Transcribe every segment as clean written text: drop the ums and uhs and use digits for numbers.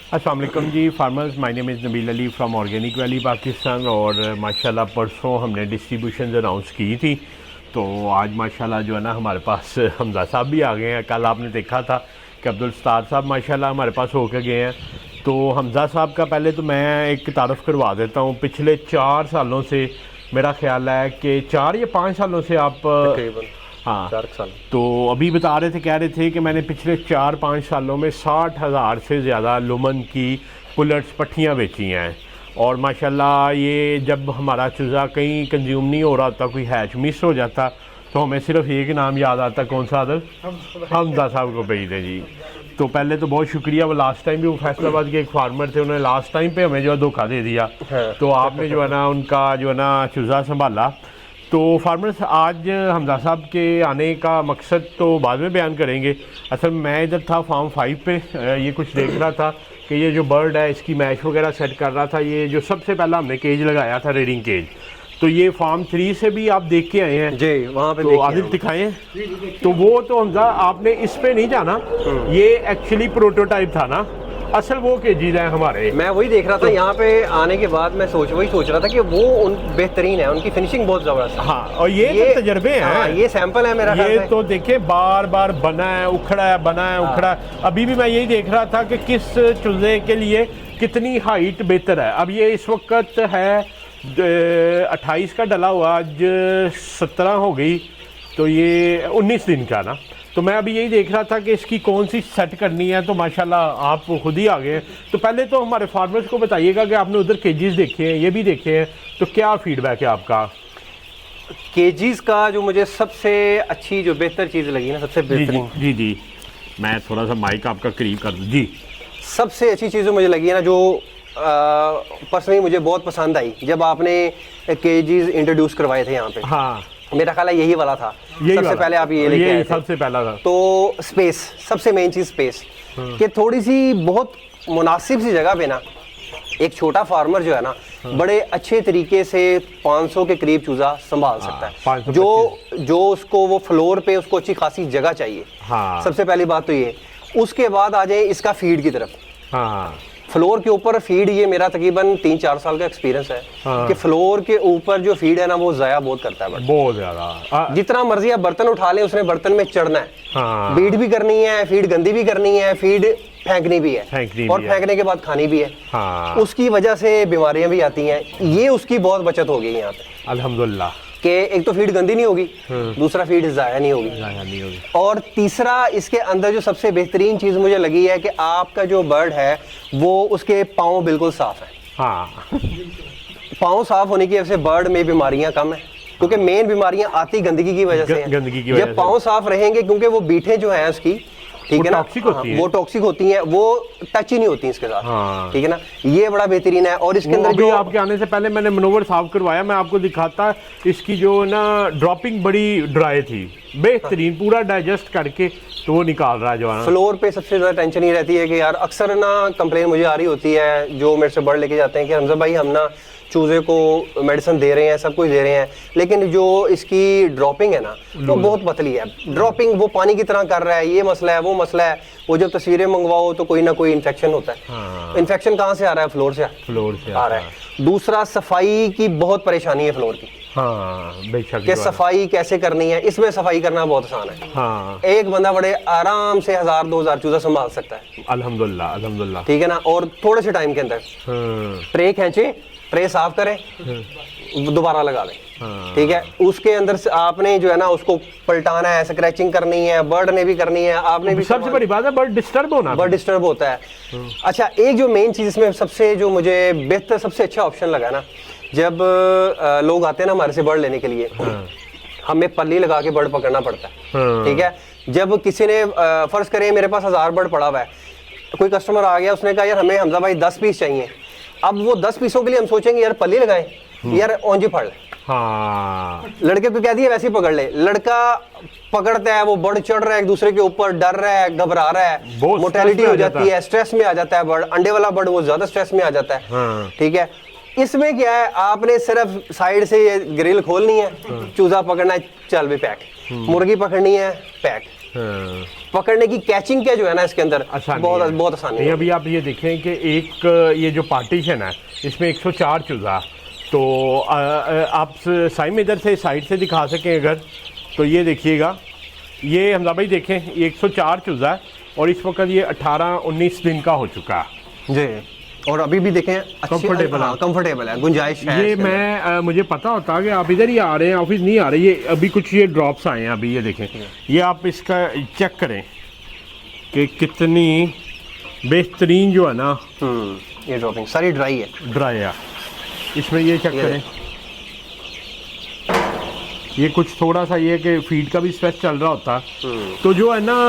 अस्सलाम वालेकुम जी farmers, my name is Nabeel Ali from Organic Valley Pakistan. और माशाल्लाह परसों हमने डिस्ट्रीब्यूशन अनाउंस की थी, तो आज माशाल्लाह जो है ना हमारे पास हमजा साहब भी आ गए हैं। कल आपने देखा था कि अब्दुल सत्तार साहब माशाल्लाह हमारे पास होकर गए हैं। तो हमजा साहब का पहले तो मैं एक तारफ़ करवा देता हूँ। पिछले 4 सालों से मेरा ख्याल है कि 4 या 5 सालों से आप हाँ 4 साल तो अभी बता रहे थे, कह रहे थे कि मैंने पिछले 4-5 सालों में 60,000 से ज़्यादा लुमन की पुलट्स पट्टियाँ बेची हैं। और माशाल्लाह ये जब हमारा चूज़ा कहीं कंज्यूम नहीं हो रहा होता, कोई हैच मिस हो जाता, तो हमें सिर्फ एक नाम याद आता, कौन सा आदर? हमजा साहब को भेजते जी। तो पहले तो बहुत शुक्रिया। वो लास्ट टाइम भी वो फैसलाबाद के एक फार्मर थे, उन्होंने लास्ट टाइम पे हमें जो है धोखा दे दिया। तो आपने जो है ना उनका जो है ना चूज़ा संभाला। तो फार्मर्स, आज हमजा साहब के आने का मकसद तो बाद में बयान करेंगे। असल मैं इधर था फार्म 5 पे, ये कुछ देख रहा था कि ये जो बर्ड है इसकी मैश वगैरह सेट कर रहा था। ये जो सबसे पहला हमने केज लगाया था, रेडिंग केज, तो ये फार्म 3 से भी आप देख के आए हैं जी, वहाँ पे तो आदिल दिखाएं। तो वो तो हमजा आपने इस पे नहीं जाना, ये एक्चुअली प्रोटोटाइप था ना, असल वो केजीज हैं हमारे। मैं वही देख रहा था यहाँ पे आने के बाद। मैं वही सोच रहा था कि वो उन बेहतरीन है, उनकी फिनिशिंग बहुत ज़बरदस्त है। हाँ, और ये तो तजर्बे हैं। हाँ, ये सैंपल है मेरा। ये तो देखिए बार बार बना है, उखड़ा है, बना है, उखड़ा है। अभी भी मैं यही देख रहा था कि किस चूजे के लिए कितनी हाइट बेहतर है। अब ये इस वक्त है 28 का डला हुआ, आज 17 हो गई, तो ये 19 दिन का ना। तो मैं अभी यही देख रहा था कि इसकी कौन सी सेट करनी है। तो माशाल्लाह आप खुद ही आ गए। तो पहले तो हमारे फार्मर्स को बताइएगा कि आपने उधर केजीज देखे हैं, ये भी देखे हैं, तो क्या फीडबैक है आपका? केजीज का जो मुझे सबसे अच्छी, जो बेहतर चीज़ लगी ना, सबसे बेहतरीन, जी जी, मैं थोड़ा सा माइक आपका करीब कर दूँ जी। सबसे अच्छी चीज़ जो मुझे लगी है ना, जो पर्सनली मुझे बहुत पसंद आई, जब आपने केजीज इंट्रोड्यूस करवाए थे यहाँ पे। हाँ, मेरा ख्याल है यही वाला था, सबसे पहले आप ये लेके आए थे। सबसे पहला था। तो स्पेस, सबसे मेन चीज़ स्पेस, कि थोड़ी सी बहुत मुनासिब सी जगह पे ना एक छोटा फार्मर जो है ना बड़े अच्छे तरीके से 500 के करीब चूजा संभाल सकता है। जो उसको वो फ्लोर पे उसको अच्छी खासी जगह चाहिए। सबसे पहली बात तो ये। उसके बाद आ जाए इसका फीड की तरफ। फ्लोर के ऊपर फीड, ये मेरा तकरीबन 3-4 साल का एक्सपीरियंस है कि फ्लोर के ऊपर जो फीड है ना वो ज़ाया बहुत करता है, बहुत ज़्यादा। जितना मर्जी आप बर्तन उठा लें, उसने बर्तन में चढ़ना है। फीड भी करनी है, फीड गंदी भी करनी है, फीड फेंकनी भी है, और फेंकने के बाद खानी भी है। उसकी वजह से बीमारियां भी आती हैं। ये उसकी बहुत बचत हो गई यहाँ पे अल्हम्दुलिल्लाह, कि एक तो फीड गंदी नहीं होगी, दूसरा फीड ज़ाया नहीं होगी, और तीसरा इसके अंदर जो सबसे बेहतरीन चीज़ मुझे लगी है कि आपका जो बर्ड है वो उसके पाँव बिल्कुल साफ है। पाँव साफ होने की वजह से बर्ड में बीमारियां कम है, क्योंकि मेन बीमारियां आती गंदगी की वजह से हैं। गंदगी की वजह जब पाँव साफ रहेंगे, क्योंकि वो बीठें जो हैं उसकी, ठीक है ना, वो टॉक्सिक होती हैं, वो टच ही नहीं होती इसके साथ, ठीक है ना। ये बड़ा बेहतरीन है। और इसके अंदर जो आपके आने से पहले मैंने मनोवर साफ करवाया, मैं आपको दिखाता, इसकी जो ना ड्रॉपिंग बड़ी ड्राई थी, बेहतरीन, पूरा डाइजेस्ट करके तो वो निकाल रहा है जो है। फ्लोर पे सबसे ज़्यादा टेंशन ये रहती है कि यार अक्सर ना कंप्लेन मुझे आ रही होती है, जो मेरे से बर्ड लेके जाते हैं कि हमजा भाई हम ना चूज़े को मेडिसिन दे रहे हैं, सब कुछ दे रहे हैं, लेकिन जो इसकी ड्रॉपिंग है ना वो बहुत पतली है। ड्रॉपिंग वो पानी की तरह कर रहा है, ये मसला है, वो मसला है। वो जब तस्वीरें मंगवाओ तो कोई ना कोई इन्फेक्शन होता है। इन्फेक्शन कहाँ से आ रहा है? फ्लोर से आ रहा है। दूसरा, सफाई की बहुत परेशानी है फ्लोर की। कि सफाई कैसे करनी है, इसमें सफाई करना बहुत आसान है। एक बंदा बड़े आराम से 1000-2000 चूजा संभाल सकता है, अल्हम्दुलिल्लाह अल्हम्दुलिल्लाह, ठीक है ना। और थोड़े से टाइम के अंदर ट्रे खींचे, ट्रे साफ करें, दोबारा लगा लें, ठीक है। उसके अंदर से आपने जो है ना उसको पलटाना है, स्क्रैचिंग करनी है, बर्ड ने भी करनी है, आपने भी। सबसे बड़ी बात है बर्ड डिस्टर्ब होता है। अच्छा, एक जो मेन चीज इसमें सबसे जो मुझे बेहतर, सबसे अच्छा ऑप्शन लगा ना, जब लोग आते हैं ना हमारे से बर्ड लेने के लिए, हमें पल्ली लगा के बर्ड पकड़ना पड़ता है, ठीक है। जब किसी ने फर्ज करें मेरे पास 1000 बर्ड पड़ा हुआ है, कोई कस्टमर आ गया, उसने कहा यार हमें हमजा भाई 10 पीस चाहिए। अब वो 10 पीसों के लिए हम सोचेंगे यार पल्ली लगाएं, यार ओंजी पड़ ले। लड़के को कह दिया वैसे ही पकड़ ले, लड़का पकड़ता है, वो बर्ड चढ़ रहा है एक दूसरे के ऊपर, डर रहा है, घबरा रहा है, मोर्टेलिटी हो जाती है, स्ट्रेस में आ जाता है बर्ड। अंडे वाला बर्ड वो ज्यादा स्ट्रेस में आ जाता है, ठीक है। इसमें क्या है, आपने सिर्फ साइड से ये ग्रिल खोलनी है, चूजा पकड़ना है, चल भी पैक। मुर्गी पकड़नी है, पैक। पकड़ने की कैचिंग क्या जो है ना इसके अंदर बहुत आसानी है। अभी आप ये देखें कि एक ये जो पार्टीशन है इसमें 104 चूजा, तो आप साइम इधर से साइड से दिखा सकें अगर, तो ये देखिएगा, ये हमजा भाई देखें, ये 104 चूजा है और इस वक्त ये 18-19 दिन का हो चुका है जी। और अभी भी देखें कंफर्टेबल है, गुंजाइश है। ये मैं मुझे पता होता कि आप इधर ही आ रहे हैं, ऑफिस नहीं आ रहे। ये अभी कुछ ये ड्रॉप्स आए हैं, अभी ये देखें, ये आप इसका चेक करें कि कितनी बेहतरीन जो है ना, ये ड्रॉपिंग सारी ड्राई है। इसमें ये चेक करें, ये कुछ थोड़ा सा ये कि फीड का भी स्ट्रेस चल रहा होता, तो जो है ना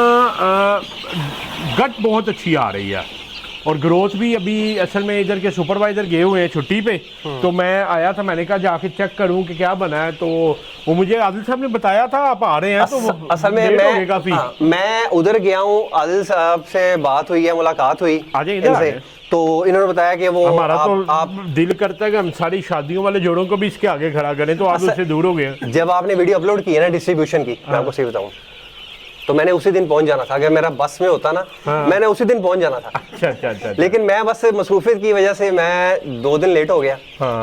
गट बहुत अच्छी आ रही है और ग्रोथ भी। अभी असल में इधर के सुपरवाइजर गए हुए हैं छुट्टी पे, तो मैं आया था, मैंने कहा जाके चेक करूं कि क्या बना है, तो वो मुझे आदिल साहब ने बताया था आप आ रहे हैं, तो असल में मैं उधर गया हूँ, आदिल साहब से बात हुई है, मुलाकात हुई इनसे, तो इन्होंने बताया कि वो हमारा आप दिल करता है कि हम सारी शादियों वाले जोड़ों को भी इसके आगे खड़ा करें, तो आप उससे दूर हो गए। जब आपने वीडियो अपलोड की है ना डिस्ट्रीब्यूशन की, मैं आपको सही बताऊं, तो मैंने उसी दिन पहुंच जाना था। अगर मेरा बस में होता ना, मैंने उसी दिन पहुंच जाना था। अच्छा। लेकिन मैं बस मसरूफियत की वजह से मैं 2 दिन लेट हो गया।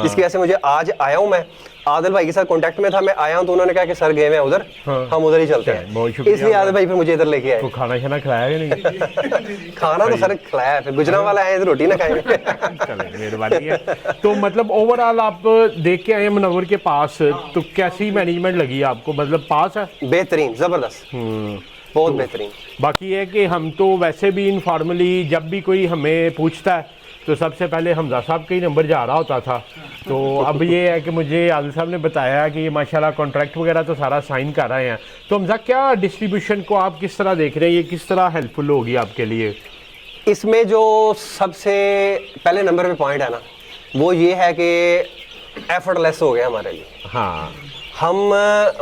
इसकी वजह से मुझे आज आया हूं, मैं आदिल भाई के साथ कांटेक्ट में था, मैं आया हूं तो उन्होंने कहा कि सर गए हैं उधर, हम उधर ही चलते हैं। इसलिए आदिल भाई फिर मुझे इधर लेके आए। तो खाना खाना खिलाया कि नहीं? खाना तो सर खिलाया, फिर गुजरांवाला आए तो रोटी ना खाएंगे। चले, मेहरबानी है। तो मतलब ओवरऑल आप देख के आए मुनव्वर के पास, तो कैसी मैनेजमेंट लगी आपको? मतलब पास है? बेहतरीन, जबरदस्त, बहुत बेहतरीन। बाकी है कि हम तो वैसे भी इनफॉर्मली जब भी कोई हमें पूछता है तो सबसे पहले हमजा साहब का ही नंबर जा रहा होता था। तो अब ये है कि मुझे आदिल साहब ने बताया कि ये माशाल्लाह कॉन्ट्रैक्ट वगैरह तो सारा साइन कर रहे हैं। तो हमजा क्या डिस्ट्रीब्यूशन को आप किस तरह देख रहे हैं, ये किस तरह हेल्पफुल होगी आपके लिए? इसमें जो सबसे पहले नंबर पे पॉइंट है ना, वो ये है कि एफर्टलेस हो गया हमारे लिए। हाँ, हम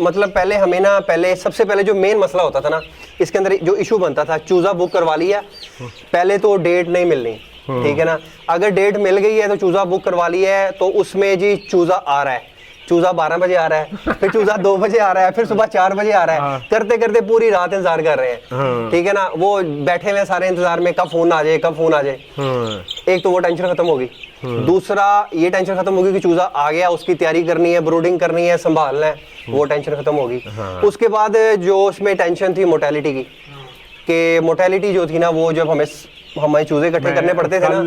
मतलब पहले सबसे पहले जो मेन मसला होता था ना, इसके अंदर जो इशू बनता था, चूजा बुक करवा लिया, पहले तो डेट नहीं मिलनी, ठीक है ना। अगर डेट मिल गई है तो चूजा बुक करवा लिया है, तो उसमें जी चूजा आ रहा है, चूजा 12 बजे आ रहा है, फिर चूजा 2 बजे आ रहा है, फिर सुबह 4 बजे आ रहा है, करते करते पूरी रात इंतजार कर रहे हैं, ठीक है ना। वो बैठे हुए सारे इंतजार में, कब फोन आ जाए, कब फोन आ जाए। एक तो वो टेंशन खत्म होगी, दूसरा ये टेंशन खत्म होगी कि चूजा आ गया, उसकी तैयारी करनी है, ब्रूडिंग करनी है, संभालना है, वो टेंशन खत्म होगी। उसके बाद जो उसमें टेंशन थी मोर्टेलिटी की, कि मोर्टेलिटी जो थी ना, वो जब हमें चूजे इकट्ठे करने पड़ते थे ना,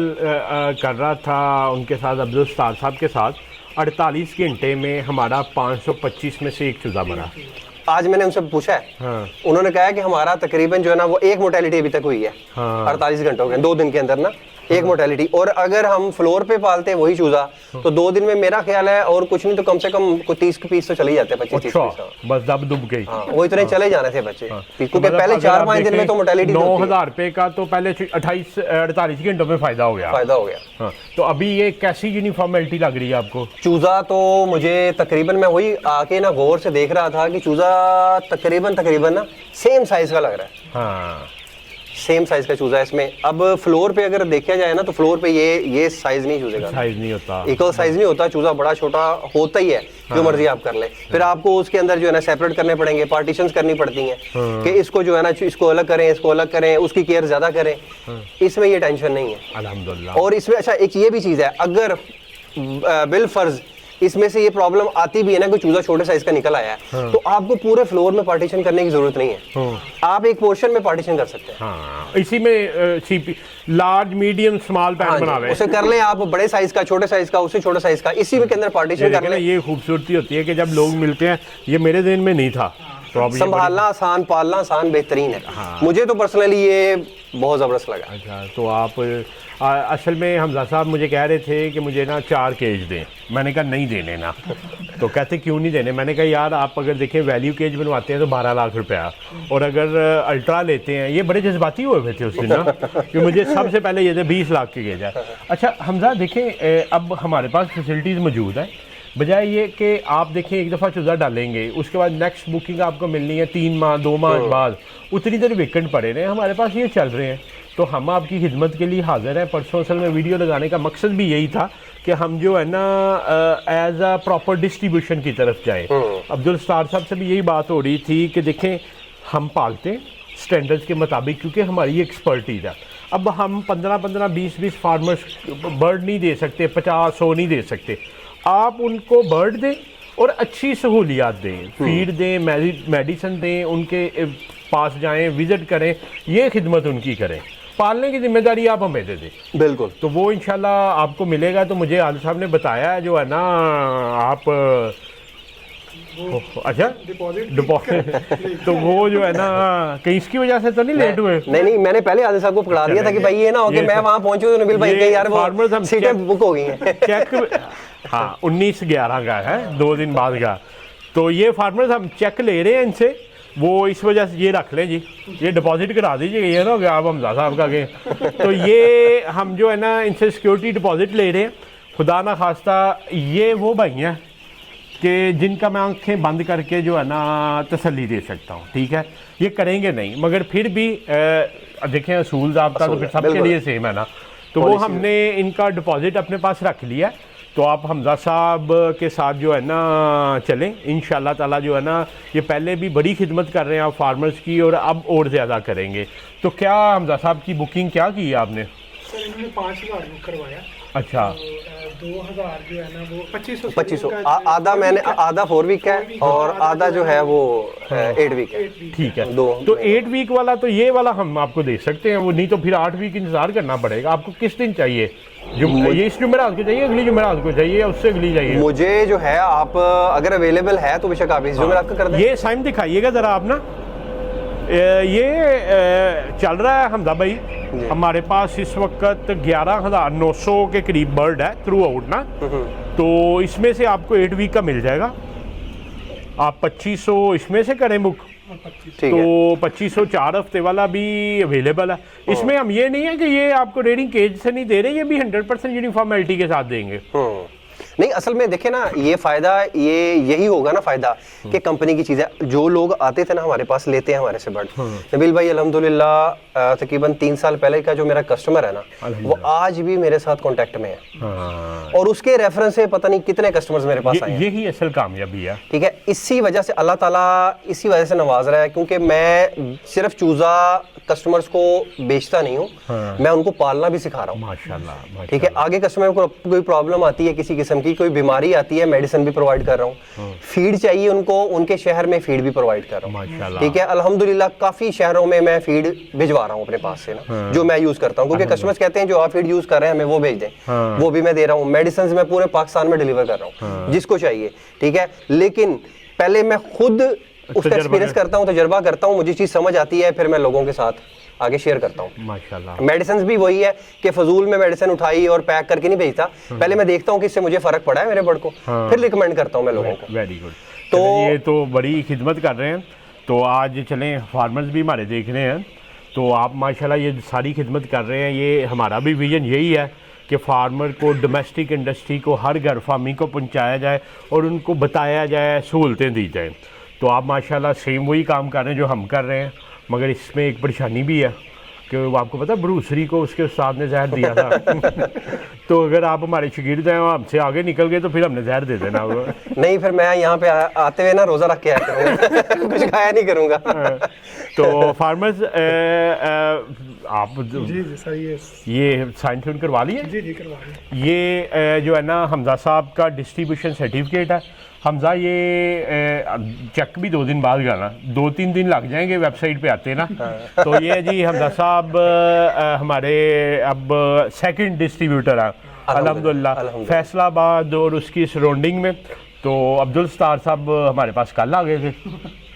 कर रहा था उनके साथ, अब्दुल उस्ताद साहब के साथ, 48 घंटे में हमारा 525 में से एक चूजा मरा। आज मैंने उनसे पूछा है, उन्होंने कहा है कि हमारा तकरीबन जो है ना, वो एक मोर्टेलिटी अभी तक हुई है 48 घंटों के, 2 दिन के अंदर ना एक मोर्टेलिटी। और अगर हम फ्लोर पे पालते हैं वही चूजा, तो 2 दिन में मेरा ख्याल है, और कुछ नहीं तो कम से कम 30 पीस तो चले ही जाते हैं, 25-30 पीस, बस दब दुब गई। वो इतने चले जाने थे बच्चे, क्योंकि पहले 4-5 दिन में तो मोर्टेलिटी 9,000 रुपए का तो पहले 48 घंटों में फायदा हो गया। तो अभी ये कैसी यूनिफॉर्मिटी लग रही है आपको? चूजा तो मुझे तकरीबन, मैं वही आके ना गौर से देख रहा था कि चूजा तकरीबन ना सेम साइज का लग रहा है। हाँ, सेम साइज का चूजा है इसमें। अब फ्लोर पे अगर देखा जाए ना, तो फ्लोर पे ये साइज नहीं चूजे का, साइज नहीं होता, इक्वल साइज नहीं होता, चूजा बड़ा छोटा होता ही है। जो मर्जी आप कर ले, फिर आपको उसके अंदर जो है ना सेपरेट करने पड़ेंगे, पार्टीशंस करनी पड़ती हैं कि इसको जो है ना, इसको अलग करें, इसको अलग करें, उसकी केयर ज्यादा करें। इसमें ये टेंशन नहीं है, अल्हम्दुलिल्लाह। और इसमें अच्छा एक ये भी चीज है, अगर बिल फर्ज इसमें से ये प्रॉब्लम आती भी है ना कि चूजा छोटे साइज का निकल आया है, तो आपको पूरे फ्लोर में पार्टीशन करने की जरूरत नहीं है, आप एक पोर्शन में पार्टीशन कर सकते हैं। हाँ, इसी में CP large medium small pan बना लें, उसे कर लें आप, बड़े साइज का, छोटे साइज का, उससे छोटे साइज का, इसी के अंदर पार्टीशन कर लें। ये खूबसूरती होती है कि जब लोग मिलते हैं, ये मेरे दिन में नहीं था, तो संभालना आसान, पालना आसान, बेहतरीन है। मुझे तो पर्सनली ये बहुत जबरदस्त लगा। अच्छा, तो आप असल में हमजा साहब मुझे कह रहे थे कि मुझे ना 4 केज दें, मैंने कहा नहीं देने ना। तो कहते क्यों नहीं देने? मैंने कहा यार आप अगर देखें वैल्यू केज बनवाते हैं तो 12 लाख रुपया, और अगर अल्ट्रा लेते हैं, ये बड़े जज्बाती हुए थे उस दिन ना कि मुझे सबसे पहले ये थे 20 लाख के केज है। अच्छा हमजा देखें, अब हमारे पास फैसिलिटीज़ मौजूद है, बजाय ये कि आप देखें एक दफ़ा चूजा डालेंगे, उसके बाद नेक्स्ट बुकिंग आपको मिलनी है 3 माह 2 माह बाद, उतनी देर वीकेंड पड़े रहे, हमारे पास ये चल रहे हैं। तो हम आपकी खिदमत के लिए हाजिर हैं। परसों असल में वीडियो लगाने का मकसद भी यही था कि हम जो है ना एज अ प्रॉपर डिस्ट्रीब्यूशन की तरफ जाएं। अब्दुल सत्तार साहब से भी यही बात हो रही थी कि देखें हम पालते हैं स्टैंडर्ड्स के मुताबिक क्योंकि हमारी एक्सपर्टीज है। अब हम 15-15 20-20 फार्मर्स बर्ड नहीं दे सकते, 50-100 नहीं दे सकते। आप उनको बर्ड दें और अच्छी सहूलियात दें, फीड दें, मेडिसिन दें, उनके पास जाएं, विज़िट करें, ये खिदमत उनकी करें। पालने की जिम्मेदारी आप हमें दे दें। बिल्कुल। तो वो इंशाल्लाह आपको मिलेगा। तो मुझे आदिल साहब ने बताया है जो है ना आप अच्छा डिपॉजिट तो वो जो है ना कहीं इसकी वजह से तो नहीं लेट हुए? नहीं, मैंने पहले आदिल साहब को पकड़ा दिया था कि भाई ये ना हो कि मैं वहाँ पहुंचूं तो नबील भाई के यार वो सीटें बुक हो गई हैं। चेक हाँ 19/11 का है, 2 दिन बाद का। तो ये फार्मर्स हम चेक ले रहे हैं इनसे, वो इस वजह से ये रख लें जी, ये डिपॉजिट करा दीजिए, ये ना हो गया आप हमजा साहब का के। तो ये हम जो है ना इनसे सिक्योरिटी डिपॉजिट ले रहे हैं। खुदा ना खास्ता ये वो भाई हैं कि जिनका मैं आंखें बंद करके जो है ना तसल्ली दे सकता हूँ, ठीक है। ये करेंगे नहीं, मगर फिर भी देखें असूल ज़ाब्ता तो फिर सबके लिए सेम है ना। तो वो हमने इनका डिपॉजिट अपने पास रख लिया। तो आप हमजा साहब के साथ जो है ना चलें इंशाल्लाह ताला। जो है ना ये पहले भी बड़ी खिदमत कर रहे हैं आप फार्मर्स की और अब और ज़्यादा करेंगे। तो क्या हमजा साहब की बुकिंग क्या की है आपने? सर इन्होंने 5000 बुक करवाया। अच्छा। 2000 जो है ना वो 2500 आधा मैंने आधा 4 वीक का है और आधा जो है वो 8 वीक है। ठीक है। तो 8 वीक वाला तो ये वाला हम आपको दे सकते हैं, वो नहीं तो फिर 8 वीक इंतजार करना पड़ेगा। आपको किस दिन चाहिए? ये इस जुमेरात को चाहिए, अगली जुमेरात को चाहिए या उससे अगली चाहिए? मुझे जो है आप अगर अवेलेबल है तो बेशक आप इस जुमेरात का कर दें। ये साइम दिखाइएगा ज़रा आप ना। ये चल रहा है हमजा भाई, हमारे पास इस वक्त 11,900 के करीब बर्ड है थ्रू आउट ना। तो इसमें से आपको 8 वीक का मिल जाएगा। आप 2500 इसमें से करें बुक, तो 2500 4 हफ्ते वाला भी अवेलेबल है। इसमें हम ये नहीं है कि ये आपको रेडिंग केज से नहीं दे रहे, ये भी 100% यूनिफॉर्मेलिटी के साथ देंगे। नहीं, असल में देखे ना ये फायदा यही होगा ना फायदा कि कंपनी की चीजें जो लोग आते थे ना हमारे पास लेते हैं हमारे से बर्ड। नबील भाई अल्हम्दुलिल्लाह तकरीबन 3 साल पहले का जो मेरा कस्टमर है ना वो आज भी मेरे साथ कांटेक्ट में है। और उसके रेफरेंस से पता नहीं कितने कस्टमर्स मेरे पास आए हैं। यही असल कामयाबी है, ठीक है। इसी वजह से अल्लाह ताला इसी वजह से नवाज रहा है क्योंकि मैं सिर्फ चूजा कस्टमर्स को बेचता नहीं हूँ, मैं उनको पालना भी सिखा रहा हूँ माशाल्लाह। ठीक है। आगे कस्टमर को कोई प्रॉब्लम आती है, किसी किस्म की कोई बीमारी आती है, मेडिसिन भी प्रोवाइड कर रहा हूँ। फीड चाहिए उनको, उनके शहर में फीड भी प्रोवाइड कर रहा हूँ। ठीक है। अल्हम्दुलिल्लाह काफी शहरों में मैं फीड भिजवा रहा हूँ अपने पास से ना, जो मैं यूज करता हूँ क्योंकि कस्टमर्स कहते हैं जो आप फीड यूज कर रहे हैं हमें वो भेज दें, वो भी मैं दे रहा हूँ। मेडिसिन मैं पूरे पाकिस्तान में डिलीवर कर रहा हूँ जिसको चाहिए। ठीक है। लेकिन पहले मैं खुद उसका एक्सपीरियंस करता हूँ, तजुर्बा करता हूँ, मुझे चीज समझ आती है, फिर मैं लोगों के साथ आगे शेयर करता हूँ माशाल्लाह। मेडिसिन भी वही है कि फजूल में मेडिसिन उठाई और पैक करके नहीं भेजता, पहले मैं देखता हूँ कि इससे मुझे फर्क पड़ा है मेरे बर्ड को, फिर रिकमेंड करता हूँ मैं लोगों को। Very good. तो ये तो बड़ी खिदमत कर रहे हैं। तो आज चलें फार्मर्स भी हमारे देख रहे हैं, तो आप माशाल्लाह ये सारी खिदमत कर रहे हैं। ये हमारा भी विजन यही है कि फार्मर को डोमेस्टिक इंडस्ट्री को हर घर फार्मिंग को पहुँचाया जाए और उनको बताया जाए, सहूलतें दी जाएँ। तो आप माशाल्लाह सेम वही काम कर रहे हैं जो हम कर रहे हैं, मगर इसमें एक परेशानी भी है कि आपको पता ब्रूसरी को उसके उस्ताद ने जहर दिया था। तो अगर आप हमारे शागिर्द हैं हमसे आगे निकल गए तो फिर हमने जहर दे देना होगा। नहीं, फिर मैं यहाँ पे आते हुए ना रोज़ा रख के आया करूँगा। कुछ खाया नहीं करूँगा। तो फार्मर्स आप जी सर ये साइन सुन करवा लिए? जी करवा लिए। ये जो है ना हमजा साहब का डिस्ट्रीब्यूशन सर्टिफिकेट है। हमजा ये चेक भी 2 दिन बाद गाना, 2-3 दिन लग जाएंगे वेबसाइट पे आते ना। तो ये जी हमजा साहब हमारे अब सेकंड डिस्ट्रीब्यूटर हैं अल्हम्दुलिल्लाह फैसलाबाद और उसकी सराउंडिंग में। तो अब्दुल सत्तार साहब हमारे पास कल आ गए थे,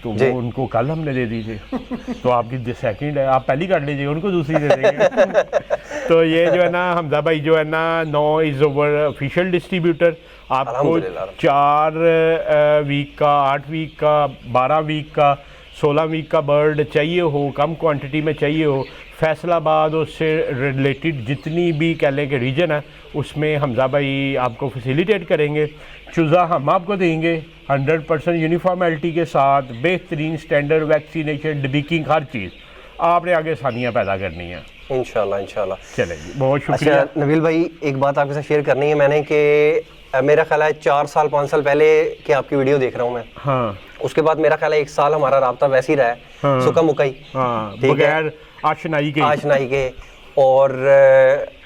तो वो उनको कल हमने दे दी थी। तो आपकी सेकंड है, आप पहली कर लीजिए, उनको दूसरी दे देंगे। तो ये जो है ना हमजा भाई जो है ना 9 इज़ ओवर ऑफिशियल डिस्ट्रीब्यूटर। आपको 4 वीक का, 8 वीक का, 12 वीक का, 16 वीक का बर्ड चाहिए हो, कम क्वांटिटी में चाहिए हो, फैसलाबाद उससे रिलेटेड जितनी भी कह लें कि रीजन है उसमें हमजा भाई आपको फैसिलिटेट करेंगे। चूज़ा हम आपको देंगे 100% यूनिफॉर्मेलिटी के साथ, बेहतरीन स्टैंडर्ड, वैक्सीनेशन, डिबीकिंग, हर चीज़। आपने आगे आसानियाँ पैदा करनी है। इंशाल्लाह इंशाल्लाह। चले जी, बहुत शुक्रिया। अच्छा नबील भाई, एक बात आपके साथ शेयर करनी है मैंने कि मेरा ख्याल है 4 साल 5 साल पहले की आपकी वीडियो देख रहा हूँ मैं। हाँ उसके बाद मेरा ख्याल है 1 साल हमारा राब्ता वैसे ही रहा है, हाँ। सुका मुकाई, हाँ, ठीक है, बगैर आशनाई के। आशनाई के, और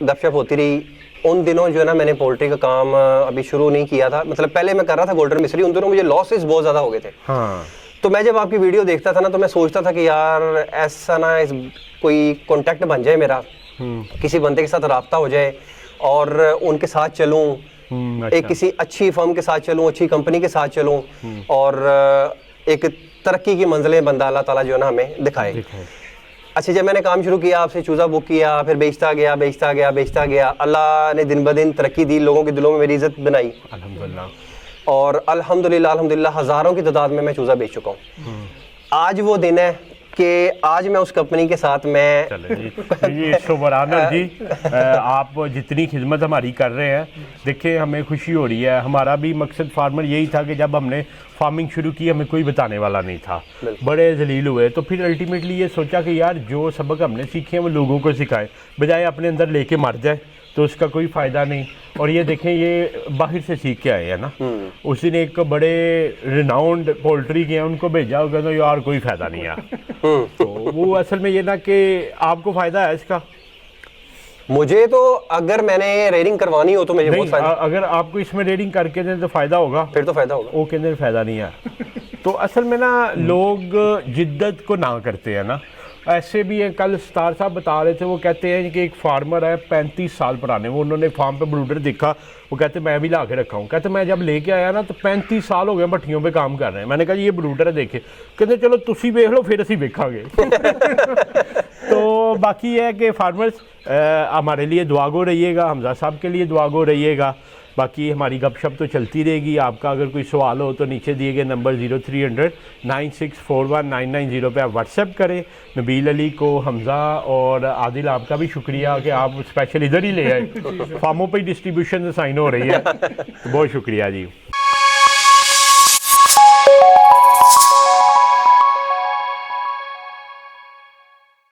गपशप होती रही। उन दिनों जो है ना, मैंने पोल्ट्री का काम अभी शुरू नहीं किया था, मतलब पहले मैं कर रहा था गोल्डन मिस्री, उन दिनों मुझे लॉसेस बहुत ज़्यादा हो गए थे। हाँ तो मैं जब आपकी वीडियो देखता था ना, तो मैं सोचता था कि यार ऐसा ना कोई कांटेक्ट बन जाए मेरा, किसी बंदे के साथ राब्ता हो जाए और उनके साथ चलूं, अच्छा। एक किसी अच्छी फर्म के साथ चलूं, अच्छी कंपनी के साथ चलूं, और एक तरक्की की मंजिलें बंदा अल्लाह ताला जो है ना हमें दिखाए। अच्छा, जब मैंने काम शुरू किया, आपसे चूज़ा बुक किया, फिर बेचता गया, अल्लाह ने दिन ब दिन तरक्की दी, लोगों के दिलों में मेरी इज्जत बनाई, अल्हम्दुलिल्लाह। और अल्हम्दुलिल्लाह हज़ारों की तादाद में मैं चूज़ा बेच चुका हूँ। आज वो दिन है कि आज मैं उस कंपनी के साथ मैं चले जी सुबहानल्लाह जी, आप जितनी खिदमत हमारी कर रहे हैं, देखिए हमें खुशी हो रही है। हमारा भी मकसद फार्मर यही था कि जब हमने फार्मिंग शुरू की हमें कोई बताने वाला नहीं था, बड़े जलील हुए, तो फिर अल्टीमेटली ये सोचा कि यार जो सबक हमने सीखे हैं वो लोगों को सिखाएं, बजाय अपने अंदर लेके मर जाए तो उसका कोई फ़ायदा नहीं। और ये देखें, ये बाहर से सीख के आए हैं ना। उस दिन एक बड़े रिनाउंड पोल्ट्री के हैं, उनको भेजा होगा तो यार कोई फ़ायदा नहीं है। तो वो असल में ये ना कि आपको फ़ायदा है इसका। मुझे तो अगर मैंने रेडिंग करवानी हो तो मुझे बहुत नहीं, फायदा, अगर आपको इसमें रेडिंग करके दें तो फ़ायदा होगा, फिर तो फायदा होगा। वो के अंदर फ़ायदा नहीं है। तो असल में ना लोग जिद्दत को ना करते हैं ना, ऐसे भी है। कल स्टार साहब बता रहे थे, वो कहते हैं कि एक फार्मर है 35 साल पुराने, वो उन्होंने फार्म पे ब्रूडर देखा, वो कहते मैं भी ला के रखा हूँ। कहते मैं जब लेके आया ना तो 35 साल हो गए भट्टियों पे काम कर रहे हैं। मैंने कहा ये ब्रूडर है, देखे। कहते चलो तुसी देख लो फिर असी देखांगे। तो बाकी है कि फार्मर्स हमारे लिए दुआगो रहिएगा, हमजा साहब के लिए दुआगो रहिएगा। बाकी हमारी गपशप तो चलती रहेगी। आपका अगर कोई सवाल हो तो नीचे दिए गए नंबर 0300 9641 990 पे आप व्हाट्सएप करें। नबील अली को, हमज़ा और आदिल, आपका भी शुक्रिया कि आप स्पेशल इधर ही ले आए। फार्मों पे डिस्ट्रीब्यूशन साइन हो रही है, तो बहुत शुक्रिया जी।